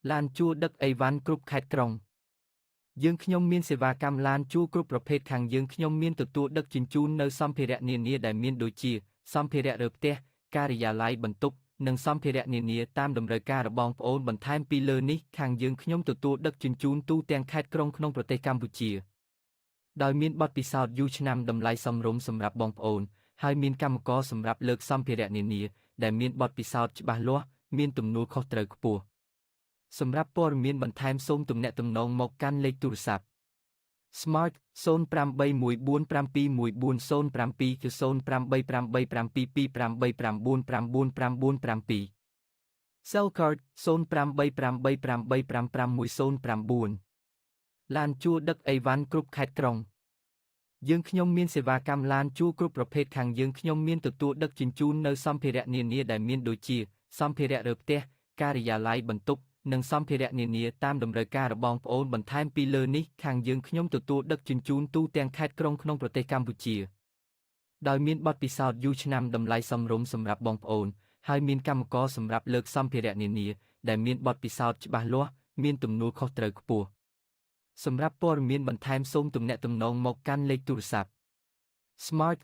ឡានជួលដឹកអីវ៉ាន់គ្រប់ខេត្តក្រុងយើងខ្ញុំមានសេវាកម្មឡានជួលគ្រប់ប្រភេទខាងយើងខ្ញុំមានទទួលដឹកជញ្ជូននៅសម្ភារៈនានាដែលមានដូចជាសម្ភារៈរើផ្ទះការិយាល័យបន្ទប់និងសម្ភារៈនានាតាមតម្រូវការរបស់បងប្អូនបន្ថែមពីលើនេះខាងយើងខ្ញុំទទួលដឹកជញ្ជូនទូទាំងខេត្តក្រុងក្នុងប្រទេសកម្ពុជាដោយមានបទពិសោធន៍យូរឆ្នាំតម្លៃសមរម្យសម្រាប់បងប្អូនហើយមានកម្មករសម្រាប់លើកសម្ភារៈនានាដែលមានបទពិសោធន៍ច្បាស់លាស់មានទំនួលខុសត្រូវខ្ពស់សម្រាប់ព័ត៌មានបន្ថែមសូមទំនាក់ទំនងមកកាន់លេខទូរស័ព្ទ Smart 0814571407 គឺ0888722997 Cell Card 088885551009ឡានជួលដឹកអីវ៉ាន់គ្រប់ខេត្តក្រុងយើងខ្ញុំមានសេវាកម្មឡានជួលគ្រប់ប្រភេទខាងយើងខ្ញុំមានទទួលដឹកជញ្ជូននៅសម្ភារៈនានាដែលមានដូចជាសម្ភារៈរើផ្ទះការិយាល័យបន្ទប់និងសម្ភារៈនានាតាមតម្រូវការរបស់បងប្អូនបន្ថែមពីលើនេះខាងយើងខ្ញុំទទួលដឹកជញ្ជូនទូទាំងខេត្តក្រុងក្នុងប្រទេសកម្ពុជាដោយមានបទពិសោធន៍យូរឆ្នាំតម្លៃសមរម្យសម្រាប់បងប្អូនហើយមានកម្មករសម្រាប់លើកសម្ភារៈនានាដែលមានបទពិសោធន៍ច្បាស់លាស់មានទំនួលខុសត្រូវខ្ពស់សម្រាប់ព័ត៌មានបន្ថែមសូមទំនាក់ទំនងមកកាន់លេខទូរស័ព្ទ Smart